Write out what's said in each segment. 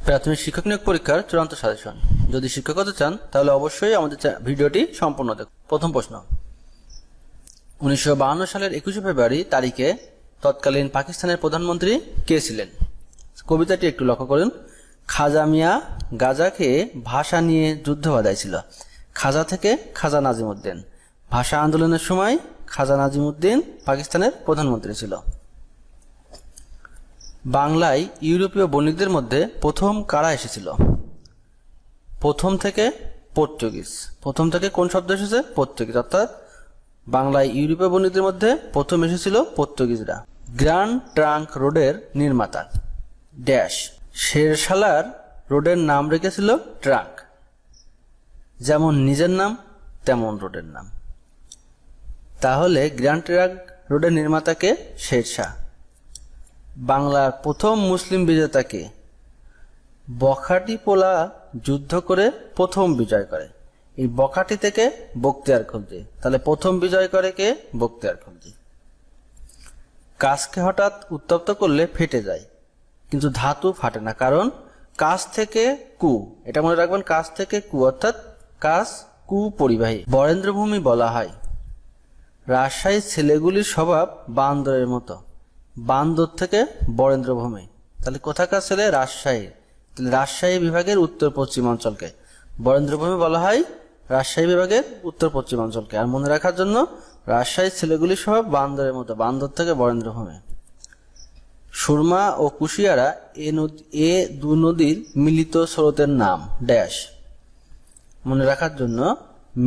প্রাথমিক শিক্ষক নিয়োগ পরীক্ষার চূড়ান্ত সাজেশন। যদি শিক্ষক হতে চান তাহলে অবশ্যই আমাদের ভিডিওটি সম্পূর্ণ দেখুন। প্রথম প্রশ্ন, 1952 সালের 21 ফেব্রুয়ারি তারিখে তৎকালীন পাকিস্তানের প্রধানমন্ত্রী কে ছিলেন? কবিতাটি একটু লক্ষ্য করুন। খাজা মিয়া গাজা খেয়ে ভাষা নিয়ে যুদ্ধ বাধাইছিল। খাজা থেকে খাজা নাজিমুদ্দিন। ভাষা আন্দোলনের সময় খাজা নাজিমুদ্দিন পাকিস্তানের প্রধানমন্ত্রী ছিল। বাংলায় ইউরোপীয় বণিকদের মধ্যে প্রথম কারা এসেছিল? প্রথম থেকে পর্তুগিজ। প্রথম থেকে কোন শব্দ এসেছে? পর্তুগিজ। অর্থাৎ বাংলায় ইউরোপীয় বণিকদের মধ্যে প্রথম এসেছিল পর্তুগিজরা। গ্র্যান্ড ট্রাঙ্ক রোডের নির্মাতা ড্যাশ। শেরশালার রোডের নাম রেখেছিল ট্রাঙ্ক, যেমন নিজের নাম তেমন রোডের নাম। তাহলে গ্র্যান্ড ট্রাঙ্ক রোডের নির্মাতাকে শেরশাহ। বাংলার প্রথম মুসলিম বিজেতাকে? বখাটি পোলা যুদ্ধ করে প্রথম বিজয় করে। এই বখাটি থেকে বখতিয়ার খলজি। তাহলে প্রথম বিজয় করে কে? বখতিয়ার খলজি। কাঁচকে হঠাৎ উত্তপ্ত করলে ফেটে যায়, কিন্তু ধাতু ফাটে না, কারণ কাঁচ থেকে কু। এটা মনে রাখবেন, কাঁচ থেকে কু, অর্থাৎ কাঁচ কু পরিবাহী। বরেন্দ্রভূমি বলা হয়। রাজশাহীর ছেলেগুলির স্বভাব বান্দরের মতো। বান্দর থেকে বরেন্দ্রভূমি। তাহলে কোথাকার ছেলে? রাজশাহী। তাহলে রাজশাহী বিভাগের উত্তর পশ্চিমাঞ্চলকে বরেন্দ্রভূমি বলা হয়। রাজশাহী বিভাগের উত্তর পশ্চিমাঞ্চলকে। আর মনে রাখার জন্য, রাজশাহীর ছেলেগুলির স্বভাব বান্দরের মতো। বান্দর থেকে বরেন্দ্রভূমি। সুরমা ও কুশিয়ারা এ দু নদীর মিলিত স্রোতের নাম ড্যাশ। মনে রাখার জন্য,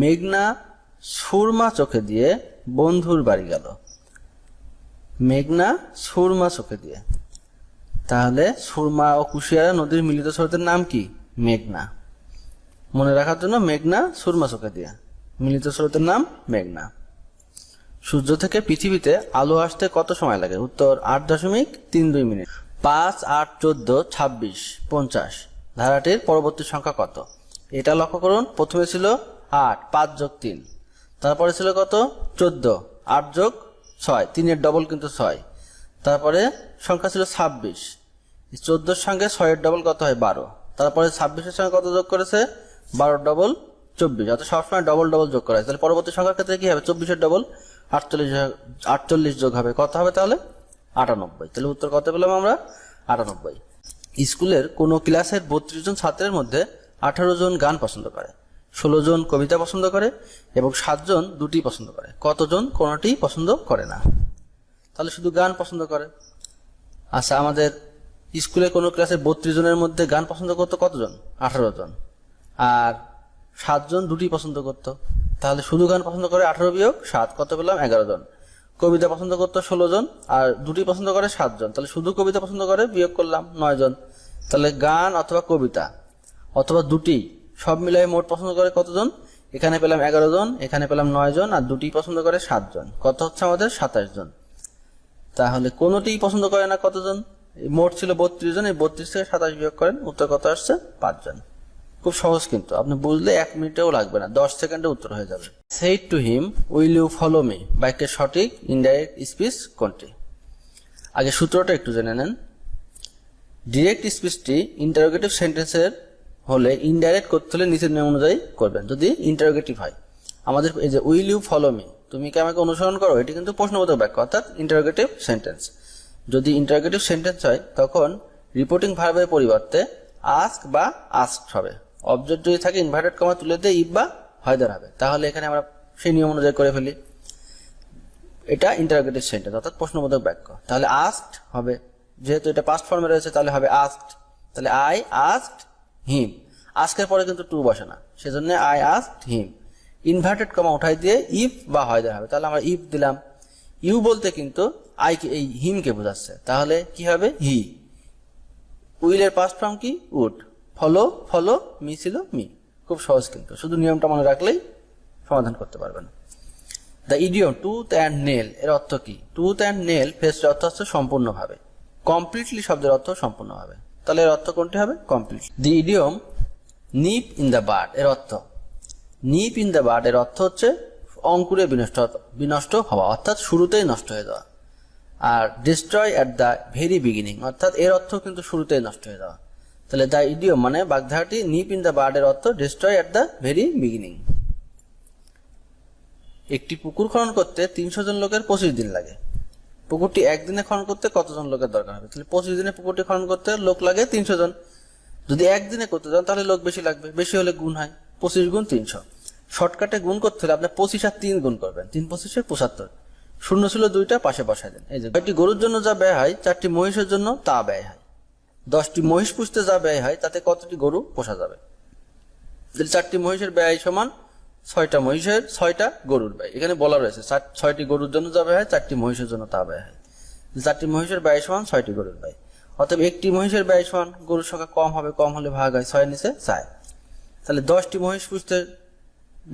মেঘনা সুরমা চোখে দিয়ে বন্ধুর বাড়ি গেল। মেঘনা সুরমা চোখে দিয়ে। তাহলে সুরমা ও কুশিয়ারা নদীর মিলিত স্রোতের নাম কি? মেঘনা। মনে রাখার জন্য, মেঘনা সুরমা চোখে দিয়ে, মিলিত স্রোতের নাম মেঘনা। সূর্য থেকে পৃথিবীতে আলো আসতে কত সময় লাগে? উত্তর 8.32 মিনিট। 5, 8, 14, 26, 50 ধারাটির পরবর্তী সংখ্যা কত? এটা লক্ষ্য করুন। প্রথমে ছিল 8, 5 যোগ 3। তারপরে ছিল কত? 14, 8 যোগ 6, 3-এর ডবল কিন্তু 6। তারপরে সংখ্যা ছিল 26। 14-র সঙ্গে 6-এর ডবল কত হয়? 12। তারপরে 26-এর সঙ্গে কত যোগ করেছে? 12-র ডবল 24। অর্থাৎ সবসময় ডবল ডবল যোগ করা হয়। তাহলে পরবর্তী সংখ্যার ক্ষেত্রে কি হবে? 24-এর ডবল 48 যোগ হবে। কত হবে তাহলে? 98। তাহলে উত্তর কত পেলাম আমরা? 98। স্কুলের কোনো ক্লাসের 32 জন ছাত্রের মধ্যে 18 জন গান পছন্দ করে, 16 জন কবিতা পছন্দ করে এবং 7 জন দুটি পছন্দ করে। কতজন কোনোটি পছন্দ করে না? তাহলে শুধু গান পছন্দ করে। আচ্ছা, আমাদের স্কুলে কোনো ক্লাসে 32 জনের মধ্যে গান পছন্দ করতো কতজন? 18 জন। আর 7 জন দুটি পছন্দ করতো। তাহলে শুধু গান পছন্দ করে 18 বিয়োগ 7, কত পেলাম? 11 জন। কবিতা পছন্দ করতো 16 জন, আর দুটি পছন্দ করে 7 জন। তাহলে শুধু কবিতা পছন্দ করে বিয়োগ করলাম 9 জন। তাহলে গান অথবা কবিতা অথবা দুটি সব মিলাই মোট পছন্দ করে কতজন? এখানে পেলাম 11 জন, এখানে পেলাম 9 জন, আর দুটি পছন্দ করে 7 জন। কত হচ্ছে আমাদের? 27 জন। তাহলে কোনোটি পছন্দ করে না কতজন? মোট ছিল 32 জন, এই 32 থেকে 27 বিয়োগ করেন, উত্তর কত আসছে? 5 জন। খুব সহজ, কিন্তু আপনি বুঝলে 1 মিনিটেও লাগবে না, 10 সেকেন্ডে উত্তর হয়ে যাবে। Said to him, will you follow me? বাক্যের সঠিক ইনডাইরেক্ট স্পিচ কোনটি? আগে সূত্রটা একটু জেনে নেন। ডিরেক্ট স্পিচটি ইন্টারোগেটিভ সেন্টেন্সের হলে ইনডাইরেক্ট করতে হলে নিচের নিয়ম অনুযায়ী করবেন। যদি ইন্টারোগেটিভ হয়, আমাদের এই যে উইল ইউ ফলো মি, তুমি কি আমাকে অনুসরণ করো, এটি কিন্তু প্রশ্নবোধক বাক্য, অর্থাৎ ইন্টারোগেটিভ সেন্টেন্স। যদি ইন্টারোগেটিভ সেন্টেন্স হয়, তখন রিপোর্টিং ভার্বের পরিবর্তে আস্ক বা আস্কড হবে। অবজেক্ট যদি থাকে, ইনভার্টেড কমা তুলে দিয়ে ইফ বা হয়দার হবে। তাহলে এখানে আমরা সেই নিয়ম অনুযায়ী করে ফেলি। এটা ইন্টারোগেটিভ সেন্টেন্স, অর্থাৎ প্রশ্নবোধক বাক্য। তাহলে আস্কড হবে, যেহেতু এটা পাস্ট ফর্মে রয়েছে, তাহলে হবে আস্কড। তাহলে আই আস্কড হিম। আস্কের পরে কিন্তু টু বসে না, সেজন্য I asked him. Inverted comma উঠাই দিয়ে ইফ বা হয়দার হবে। তাহলে আমরা ইফ দিলাম। ইউ বলতে কিন্তু এই হিমকে বোঝাচ্ছে, তাহলে কি হবে? হি। উইলের পাস্ট ফর্ম কি? উড। ফলো, ফলো, মি ছিল মি। খুব সহজ, কিন্তু শুধু নিয়মটা মনে রাখলেই সমাধান করতে পারবেন। The idiom tooth and nail এর অর্থ কি? টুথ অ্যান্ড নেল ফ্রেজটির অর্থ হচ্ছে সম্পূর্ণভাবে। কমপ্লিটলি শব্দের অর্থ সম্পূর্ণভাবে। তাহলে এর অর্থ কোনটি হবে? Complete. The idiom nip in the bud এর অর্থ? নিপ ইন দ্য বাড এর অর্থ হচ্ছে অঙ্কুরে বিনষ্ট হওয়া, অর্থাৎ শুরুতেই নষ্ট হয়ে যাওয়া। আর destroy at the very beginning, অর্থাৎ এর অর্থ কিন্তু শুরুতেই নষ্ট হয়ে যাওয়া। তাহলে দ্য ইডিয়ম মানে বাগধারাটি নিপ ইন দ্য বার্ড এর অর্থ destroy at the very beginning. একটি পুকুর খনন করতে 300 জন লোকের 25 দিন লাগে। পুকুরটি একদিনে খনন করতে কতজন লোকের দরকার হবে? তাহলে 25 দিনে পুকুরটি খনন করতে লোক লাগে 300 জন। যদি একদিনে করতে যান তাহলে লোক বেশি লাগবে, বেশি হলে গুণ হয়, 25 গুণ 300। শর্টকাটে গুণ করতে হলে আপনি 25 আর 3 গুণ করবেন, 3 25 75। শূন্য ছিল 2টা, পাশে বসায় দেন। এই যে 6টি গরুর জন্য যা ব্যয় হয় 4টি মহিষের জন্য তা ব্যয় হয়। 10টি মহিষ পুষতে যা ব্যয় হয় তাতে কতটি গরু পোষা যাবে? 4টি মহিষের ব্যয় সমান 6টা মহিষের 6টা গরুর ব্যয়। এখানে বলা রয়েছে 6টি গরুর জন্য যা ব্যয় হয় 4টি মহিষের জন্য তা ব্যয় হয়। 4টি মহিষের ব্যয় সমান 6টি গরুর ব্যয়। অতএব একটি মহিষের ব্যয় সমান, গরুর সংখ্যা কম হবে, কম হলে ভাগ হয়, 6 নিচে 4। তাহলে 10টি মহিষ পুষতে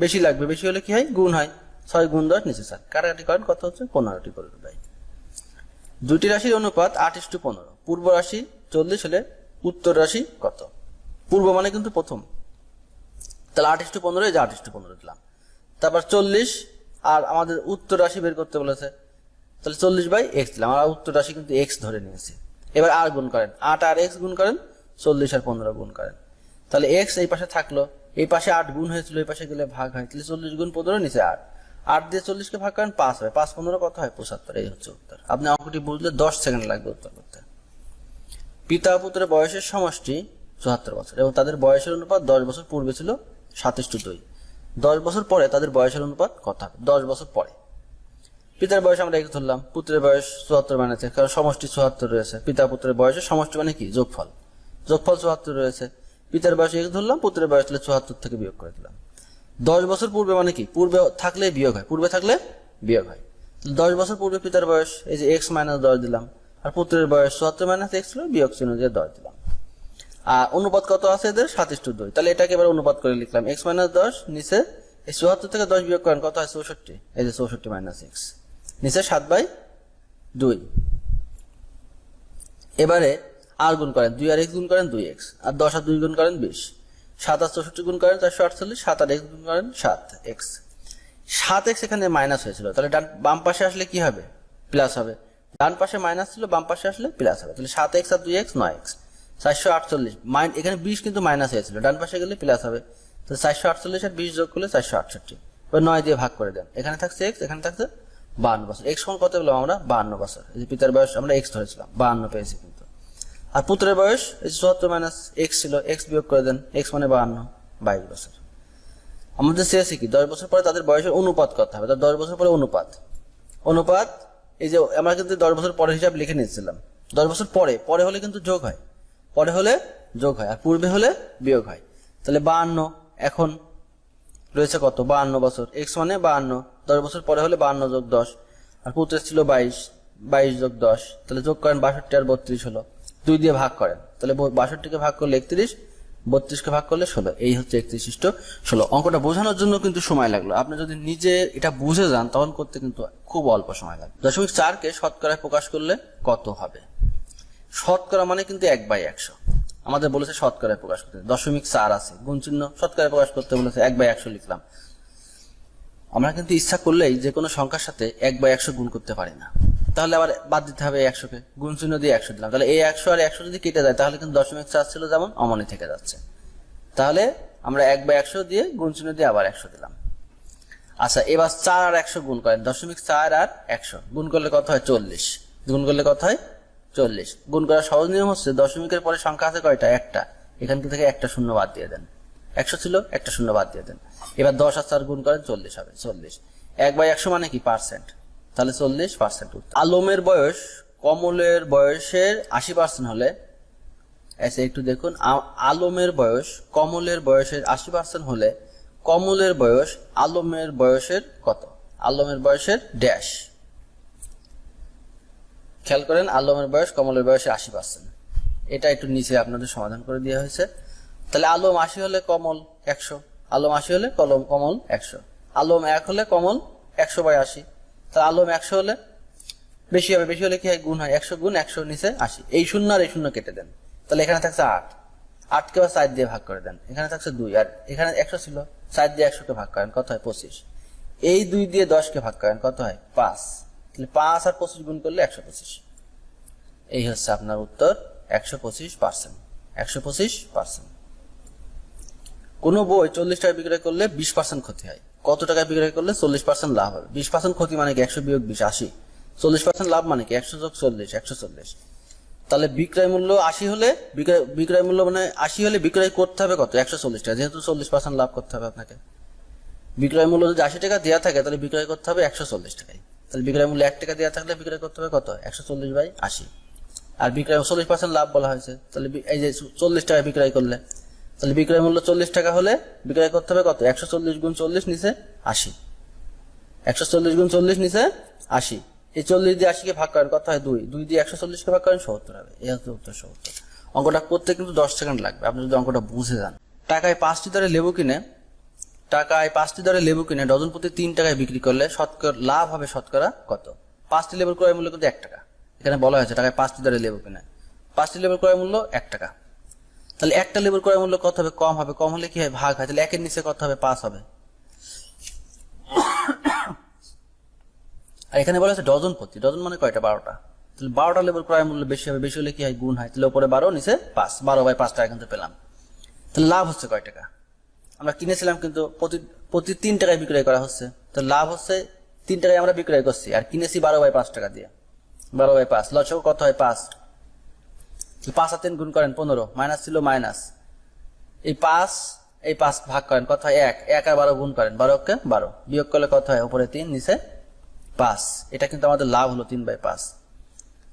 বেশি লাগবে, বেশি হলে কি হয়? গুণ হয়, 6 গুণ 10 নিচে 4। কাটাকাটি করেন, কত হচ্ছে? 15টি গরুর ব্যয়। দুটি রাশির অনুপাত 8:15। পূর্ব রাশি 40 হলে উত্তর রাশি কত? পূর্ব মানে কিন্তু প্রথম, তাহলে 8:15, এই যে 8:15 দিলাম। তারপর 40 আর আমাদের উত্তর রাশি বের করতে বলেছে, তাহলে 40/x দিলাম। আর উত্তর রাশি কিন্তু x ধরে নিয়েছি। এবার আর গুণ করেন, 8 আর x গুণ করেন, 40 আর 15 গুণ করেন। তাহলে x এই পাশে থাকলো, এই পাশে 8 গুণ হয়েছিল, এই পাশে গেলে ভাগ হয়। তাহলে 40 গুণ 15 নিচে 8। 8 দিয়ে 40 কে ভাগ করেন, 5 হয়। 5 15 কত হয়? 75। এই হচ্ছে উত্তর। আপনি অঙ্কটি বুঝলে 10 সেকেন্ড লাগবে উত্তর করতে। পিতা পুত্রের বয়সের সমষ্টি 74 বছর এবং তাদের বয়সের অনুপাত 10 বছর পূর্বে ছিল 7:2। 10 বছর পরে তাদের বয়সের অনুপাত কত হবে? 10 বছর পরে পিতার বয়স আমরা x ধরলাম, পুত্রের বয়স 74 বানাচ্ছে, কারণ সমষ্টি 74 রয়েছে। পিতা পুত্রের বয়সের সমষ্টি মানে কি? যোগফল। যোগফল 74 রয়েছে। পিতার বয়স x ধরলাম, পুত্রের বয়স 74 থেকে বিয়োগ করে দিলাম। 10 বছর পূর্বে মানে কি? পূর্বে থাকলে বিয়োগ হয়, পূর্বে থাকলে বিয়োগ হয়। 10 বছর পূর্বে পিতার বয়স, এই যে x - 10 দিলাম, আর পুত্রের বয়স 74 - x ছিল, বিয়োগ চিহ্ন দিয়ে 10 দিলাম। আর অনুপাত কত আছে এদের? 7:2। তাহলে এটাকে এবার অনুপাত করে লিখলাম, x - 10 নিচে এই 74 থেকে 10 বিয়োগ করেন, কত হয়? 64। এই যে 64 - x নিচে 7/2। এবারে আর গুণ করেন, 2 আর x গুণ করেন 2x, আর 10 আর 2 গুণ করেন 20। 7 আর 64 গুণ করেন 448, 7 আর x গুণ করেন 7x। 7x এখানে মাইনাস হয়েছিল, তাহলে বাম পাশে আসলে কি হবে? প্লাস হবে। ডান পাশে মাইনাস ছিল, বাম পাশে আসলে প্লাস হবে। তাহলে 7x আর 2x 9x। 448 এখানে 20 কিন্তু মাইনাস হয়েছিল, ডান পাশে গেলে প্লাস হবে। তাহলে 448 আর 20 যোগ করলে 468। এবার 9 দিয়ে ভাগ করে দেন, এখানে থাকছে x, এখানে থাকছে 52 বছর। x সমান কত পেলাম আমরা? 52 বছর। এই যে পিতার বয়স আমরা x ধরেছিলাম, 52 পেয়েছি কিন্তু। আর পুত্রের বয়স এই যে 74 - x ছিল, x বিয়োগ করে দেন, x মানে 52, 22 বছর। আমাদের চেয়েছি কি? 10 বছর পরে তাদের বয়সের অনুপাত কত হবে? 10 বছর পরে অনুপাত, এই যে আমরা কিন্তু 10 বছর পরে হিসাব লিখে নিয়েছিলাম। 10 বছর পরে, পরে হলে কিন্তু যোগ হয়, পরে হলে যোগ হয়, আর পূর্বে হলে বিয়োগ হয়। তাহলে 52 এখন রয়েছে কত? 52 বছর। x মানে 52, 10 বছর পরে হলে 52 যোগ 10, আর পুত্রের ছিল 22, 22 যোগ 10, তাহলে যোগ করেন 62 আর 32 হলো। 2 দিয়ে ভাগ করেন, তাহলে 62 কে ভাগ করলে 31, 32 কে ভাগ করলে 16। এই হচ্ছে 31:16। অঙ্কটা বোঝানোর জন্য কিন্তু সময় লাগলো। আপনি যদি নিজে এটা বুঝে যান তখন করতে কিন্তু খুব অল্প সময় লাগবে। 0.4 কে শতকরায় প্রকাশ করলে কত হবে? শতকরা মানে কিন্তু 1/100। আমাদের বলেছে শতকরায় প্রকাশ করতে, 0.4 আছে, গুণ চিহ্ন, শতকরায় প্রকাশ করতে বলেছে, 1/100 লিখলাম। আমরা কিন্তু ইচ্ছা করলেই যে কোনো সংখ্যার সাথে 1/100 গুণ করতে পারি না, তাহলে আবার বাদ দিতে হবে 100 কে, গুণ চিহ্ন দিয়ে 100 দিলাম। তাহলে এই 100 আর 100 যদি কেটে যায় তাহলে কিন্তু 0.4 ছিল যেমন অমনি থেকে যাচ্ছে। তাহলে আমরা 1/100 দিয়ে গুণ চিহ্ন দিয়ে আবার 100 দিলাম। আচ্ছা, এবার 4 আর 100 গুণ করেন, 0.4 আর 100 গুণ করলে কত হয়? 40। গুণ করলে কত হয়? 40। গুণ করার সহজ নিয়ম হচ্ছে, দশমিকের পরে সংখ্যা আছে কয়টা? একটা। এখান থেকে একটা শূন্য বাদ দিয়ে দেন, 100 ছিল, একটা শূন্য বাদ দিয়ে দেন। এবার 10 আর 4 গুণ করেন, 40 হবে। 40 1/100 মানে কি? পার্সেন্ট। তাহলে 40% উত্তর। আলমের বয়স কমলের বয়সের 80% হলে, এসে একটু দেখুন, আলমের বয়স কমলের বয়সের 80% হলে কমলের বয়স আলমের বয়সের কত? আলমের বয়সের ড্যাশ। খেয়াল করেন, আলমের বয়স কমলের বয়সের 80%। এটা একটু নিচে আপনাদের সমাধান করে দেওয়া হয়েছে। তাহলে আলম 80 হলে কমল 100, আলম 80 হলে কমল 100, আলম 1 হলে কমল 100/80। তাহলে আলম 100 হলে বেশি হবে, বেশি হলে কি হয়? গুণ হয়, 100 গুণ 100 নিচে 80। এই শূন্য আর এই শূন্য কেটে দেন, তাহলে এখানে থাকছে 8, 8 কে 4 দিয়ে ভাগ করে দেন, এখানে থাকছে 2, আর এখানে 100 ছিল, 4 দিয়ে 100 কে ভাগ করেন, কত হয়? 25। এই 2 দিয়ে 10 কে ভাগ করেন, কত হয়? 5। তাহলে 5 আর 25 গুণ করলে 125। এই হচ্ছে আপনার উত্তর, 125%। 125%। কোনো বই 40 টাকায় বিক্রয় করলে 20% ক্ষতি হয়, কত টাকায় বিক্রয় করলে 40% লাভ হবে? 20% ক্ষতি মানে কি 100 বিয়োগ 20 80, 40% লাভ মানে কি 100 যোগ 40 140। তাহলে বিক্রয় মূল্য 80 হলে বিক্রয় মূল্য মানে 80 হলে বিক্রয় করতে হবে কত? 140 টাকা, যেহেতু 40% লাভ করতে হবে আপনাকে। বিক্রয় মূল্য যদি 80 টাকা দেওয়া থাকে তাহলে বিক্রয় করতে হবে 140 টাকায়। তাহলে বিক্রয় মূল্য 1 টাকা দেওয়া থাকলে বিক্রয় করতে হবে কত? 140/80। আর বিক্রয় 40% লাভ বলা হয়েছে, তাহলে এই যে 40 টাকায় বিক্রয় করলে, তাহলে বিক্রয় মূল্য 40 টাকা হলে বিক্রয় করতে হবে কত? 140 গুণ 40 নিচে 80, 140 গুণ 40 নিচে 80। এই 40 দিয়ে 80 কে ভাগ করেন, কত হয়? 2, 2 দিয়ে 140 কে ভাগ করেন 70 হবে। এই হচ্ছে উত্তর 70। অঙ্কটা করতে কিন্তু 10 সেকেন্ড লাগবে আপনি যদি অঙ্কটা বুঝে যান। টাকায় 5টি দরে লেবু কিনে ডজন প্রতি 3 টাকায় বিক্রি করলে শতকরা লাভ হবে শতকরা কত? 5টি লেবুর ক্রয় মূল্য কিন্তু 1 টাকা। এখানে বলা হয়েছে টাকায় 5টি দরে লেবু কিনে, 5টি লেবুর ক্রয় মূল্য 1 টাকা। তাহলে একটা লেবুর ক্রয় মূল্য কত হবে? কম হবে। কম হলে কি হয়? ভাগ হয়। তাহলে 1 এর নিচে কত হবে? 5 হবে। আর এখানে বলা হয়েছে ডজন প্রতি, ডজন মানে কয়টা? 12টা। তাহলে 12টা লেবুর ক্রয় মূল্য বেশি হবে, বেশি হলে কি হয়? গুণ হয়। তাহলে উপরে 12 নিচে 5, 12/5 টাকা কিন্তু পেলাম। তাহলে লাভ হচ্ছে কয় টাকা? আমরা কিনেছিলাম কিন্তু প্রতি 3 টাকায় বিক্রয় করা হচ্ছে, তো লাভ হচ্ছে 3 টাকায় আমরা বিক্রয় করছি, আর কিনেছি 12/5 টাকা দিয়ে। 12/5 লসও কত হয়? 5। 5 আর 3 গুণ করেন 15, মাইনাস ছিল মাইনাস, এই 5 ভাগ করেন, কত হয়? 1, 1 আর 12 গুণ করেন, 12 কে 12, বিয়োগ করলে কত হয়? উপরে 3 নিচে 5। এটা কিন্তু আমাদের লাভ হলো 3/5।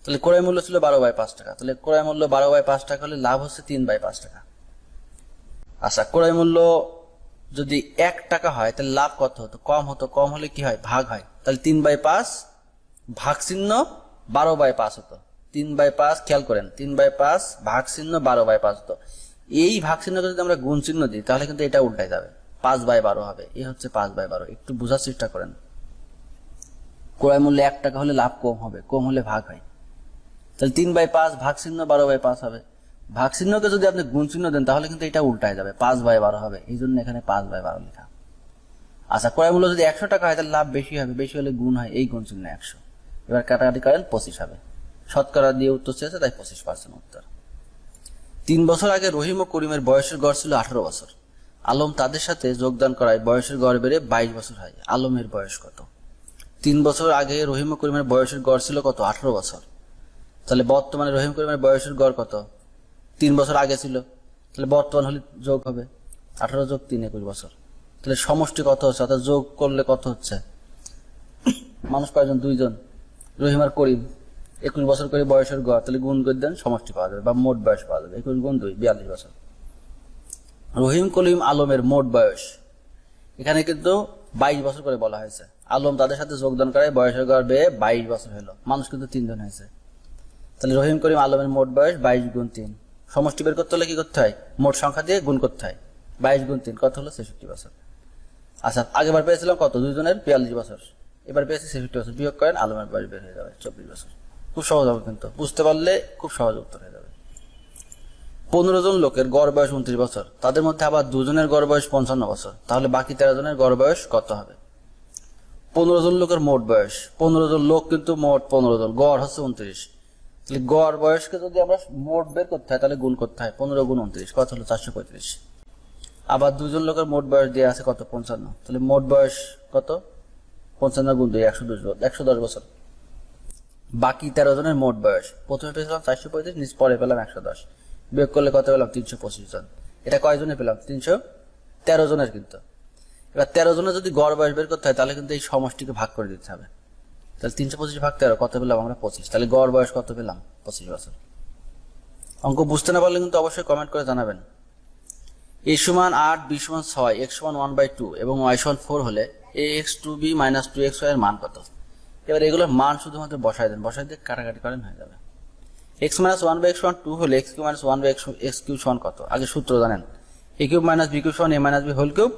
তাহলে ক্রয় মূল্য ছিল 12/5 টাকা, তাহলে ক্রয় মূল্য 12/5 টাকা হলে লাভ হচ্ছে 3/5 টাকা। আচ্ছা, ক্রয় মূল্য যদি 1 টাকা হয় তাহলে লাভ কত হতো? কম হতো। কম হলে কি হয়? ভাগ হয়। তাহলে 3/5 ভাগ চিহ্ন 12/5 হতো। 3/5 খেয়াল করেন, 3/5 ভাগ চিহ্ন 12/5 হতো। এই ভাগ চিহ্নকে যদি আমরা গুণ চিহ্ন দিই তাহলে কিন্তু এটা উল্টায় যাবে, 5/12 হবে। এই হচ্ছে 5/12। একটু বোঝার চেষ্টা করেন। ক্রয় মূল্য 1 টাকা হলে লাভ কম হবে, কম হলে ভাগ হয়। তাহলে 3/5 ভাগ চিহ্ন 12/5 হবে। ভাগ চিহ্নকে যদি আপনি গুণ চিহ্ন দেন তাহলে কিন্তু এটা উল্টায় যাবে, 5/12 হবে। এই জন্য এখানে 5/12 লেখা। আচ্ছা, ক্রয় মূল্য যদি 100 টাকা হয় তাহলে লাভ বেশি হবে, বেশি হলে গুণ হয়, এই গুণ চিহ্ন 100। এবার কাটাকাটি করেন, 25 হবে। শতকরা দিয়ে উত্তর চেয়েছে, তাই 25% উত্তর। 3 বছর আগে রহিম ও করিমের বয়সের গড় ছিল 18 বছর। আলম তাদের সাথে যোগদান করায় বয়সের গড় বেড়ে 22 বছর হয়। আলমের বয়স কত? 3 বছর আগে রহিম ও করিমের বয়সের গড় ছিল কত? 18 বছর। তাহলে বর্তমানে রহিম করিমের বয়সের গড় কত? 3 বছর আগে ছিল, তাহলে বর্তমান হলে যোগ হবে, 18 যোগ 3 21 বছর। তাহলে সমষ্টি কত হচ্ছে? অর্থাৎ যোগ করলে কত হচ্ছে? মানুষ কয়জন? 2 জন, রহিম আর করিম। 21 বছর করে বয়সের গড়, তাহলে গুণ করে দেন, সমষ্টি পাওয়া যাবে বা মোট বয়স পাওয়া যাবে। 21 গুণ 2 42 বছর। রহিম করিম আলমের মোট বয়স এখানে কিন্তু 22 বছর করে বলা হয়েছে। আলম তাদের সাথে যোগদান করায় বয়সের গড় বেড়ে 22 বছর হলো। মানুষ কিন্তু 3 জন হয়েছে। তাহলে রহিম করিম আলমের মোট বয়স 22 গুণ 3। সমষ্টি বের করতে হলে কি করতে হয়? মোট সংখ্যা দিয়ে গুণ করতে হয়। 22 গুণ 3 কত হলো? 66 বছর। আচ্ছা, আগেবার পেয়েছিলাম কত? 2 জনের 42 বছর, এবার পেয়েছি 66 বছর। বিয়োগ করেন, আলমের বয়স বের হয়ে যাবে 24 বছর। খুব সহজ হবে, কিন্তু বুঝতে পারলে খুব সহজ উত্তর হয়ে যাবে। 15 জন লোকের গড় বয়স 29 বছর, তাদের মধ্যে আবার 2 জনের গড় বয়স 55 বছর, তাহলে বাকি 13 জনের গড় বয়স কত হবে? 15 জন লোকের মোট বয়স, 15 জন লোক কিন্তু মোট 15 জন, গড় হচ্ছে 29। তাহলে গড় বয়সকে যদি আমরা মোট বের করতে হয় তাহলে গুণ করতে হয়, 15 গুণ 29 কত হলো? 435। আবার 2 জন লোকের মোট বয়স দেওয়া আছে কত? 55। তাহলে মোট বয়স কত? 55 গুণ 2 110 বছর। বাকি 13 জনের মোট বয়স, প্রথমে পেয়েছিলাম 435, পরে পেলাম 110, বিয়োগ করলে কত পেলাম? 325 জন। এটা কয়জনে পেলাম? 313 জনের। কিন্তু এবার 13 জনের যদি গড় বয়স বের করতে হয় তাহলে কিন্তু এই সমষ্টিকে ভাগ করে দিতে হবে। তাহলে 325 ভাগ 13 কত পেলাম আমরা? 25। তাহলে গড় বয়স কত পেলাম? 25 বছর। অঙ্ক বুঝতে না পারলে কিন্তু অবশ্যই কমেন্ট করে জানাবেন। a সমান 8, b সমান 6, x সমান 1/2 এবং y সমান 4 হলে ax 2b - 2xy এর মান কত? এবার এগুলোর মান শুধুমাত্র বসায় দেন, বসায় দিয়ে কাটাকাটি করেন, হয়ে যাবে। x - 1/x সমান 2 হলে x কিউব - 1/x কিউব সমান কত? আগে সূত্র জানেন, a কিউব - b কিউব সমান a - b whole cube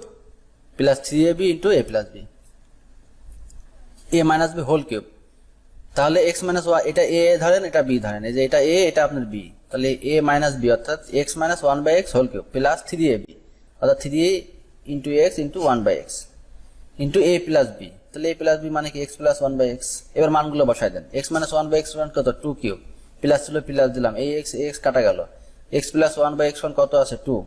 plus 3ab into a plus b, a - b whole cube. তাহলে x - y, এটা a ধরেন, এটা b ধরেন, এই যে এটা a, এটা আপনার b, তাহলে a - b অর্থাৎ x - 1/x whole cube plus 3ab অর্থাৎ 3a into x into 1/x into a plus b। তাহলে a প্লাস b মানে কি? x plus 1/x। এবার মানগুলো বসায় দেন। x - 1/x মান কত? 2 কিউব, প্লাস ছিল প্লাস দিলাম, এই x কাটা গেল, এক্স প্লাস 1/x1 কত আছে 2,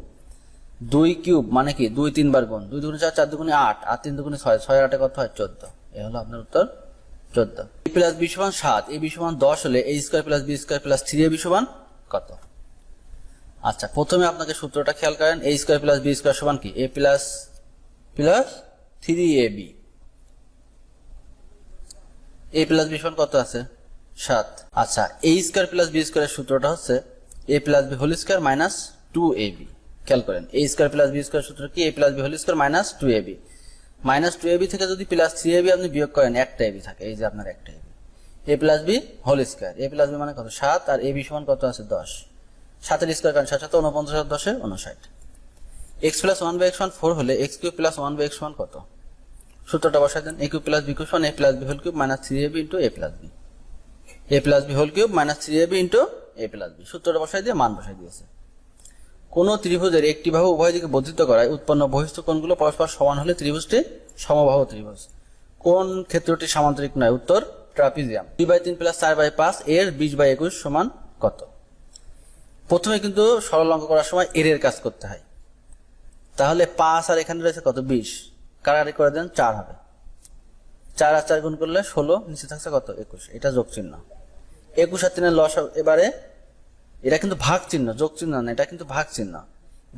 2 কিউব মানে কি 2 3 বার গুণ, 2 দুগুণে 4, 4 দুগুণে 8, আর 3 দুগুণে 6, 6 আর 8 কত হয় 14। এই হলো আপনার উত্তর 14। a প্লাস b সমান 7, ab সমান 10 হলে a square plus b square plus 3ab সমান কত? আচ্ছা, প্রথমে আপনাকে সূত্রটা খেয়াল করেন, a square plus b square সমান কি a plus 3ab, a plus b সমান কত আছে 7। আচ্ছা, a স্কয়ার প্লাস b স্কয়ারের সূত্রটা হচ্ছে a plus b whole square minus 2ab। খেয়াল করেন, a square plus b square সূত্র কি a plus b whole square minus 2ab। Minus 2ab থেকে যদি প্লাস 3ab আপনি বিয়োগ করেন একটা ab থাকে, এই যে আপনার একটা ab। a plus b whole square, a plus b মানে কত 7, আর ab সমান কত আছে 10। 7 এর স্কয়ার করেন 7 7 49 আর 10 59। x প্লাস 1/x1 4 হলে x কিউব প্লাস 1/x1 কত? সূত্রটা বসাই দেন, a cube plus b cube সমান a plus b whole cube minus 3ab into a plus b, a plus b whole cube minus 3ab into a plus b। সূত্রটা বসাই দিয়ে মান বসাই দিয়েছে। কোন ত্রিভুজের একটি বাহু উভয় দিকে বর্ধিত করায় উৎপন্ন বহিস্থ কোণগুলো পরস্পর সমান হলে ত্রিভুজটি সমবাহু ত্রিভুজ। কোন ক্ষেত্রটি সামান্তরিক নয়? উত্তর ট্রাপিজিয়াম। 2/3 প্লাস 4/5 এর 20/21 সমান কত? প্রথমে কিন্তু সরল অঙ্ক করার সময় এর কাজ করতে হয়। তাহলে 5 আর এখানে রয়েছে কত 20, কারাকারি করে দেন 4 হবে, 4 আর 4 গুণ করলে 16, নিচে থাকছে কত 21, এটা যোগ চিহ্ন। 21 আর 3 এর লস এবারে, এটা কিন্তু ভাগ চিহ্ন, যোগ চিহ্ন না, এটা কিন্তু ভাগ চিহ্ন।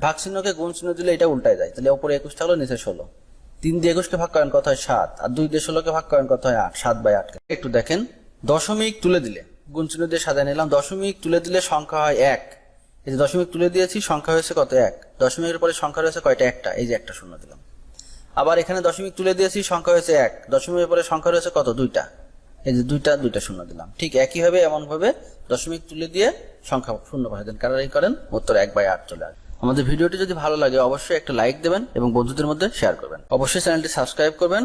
ভাগ চিহ্নকে গুণ চিহ্ন দিলে এটা উল্টায় যায়, তাহলে উপরে 21 থাকলো নিচে 16। 3 দিয়ে 21 কে ভাগ করেন কত হয় 7, আর 2 দিয়ে 16 কে ভাগ করেন কত হয় 8, 7/8। একটু দেখেন, দশমিক তুলে দিলে গুণ চিহ্ন দিয়ে সাজায় নিলাম, দশমিক তুলে দিলে সংখ্যা হয় 1। এই যে দশমিক তুলে দিয়েছি, সংখ্যা হয়েছে কত 1। দশমিকের পরে সংখ্যা রয়েছে কয়টা? একটা, এই যে একটা শূন্য দিলাম। আবার এখানে দশমিক তুলে দিয়েছি, সংখ্যা হয়েছে 1, দশমিকের পরে সংখ্যা রয়েছে কত 2টা, এই যে দুইটা শূন্য দিলাম। ঠিক একইভাবে এমন ভাবে দশমিক তুলে দিয়ে সংখ্যা শূন্য বসাই দেন, কারাকারি করেন, উত্তর 1/8 চলে আসবে। আমাদের ভিডিওটি যদি ভালো লাগে অবশ্যই একটা লাইক দেবেন এবং বন্ধুদের মধ্যে শেয়ার করবেন। অবশ্যই চ্যানেলটি সাবস্ক্রাইব করবেন।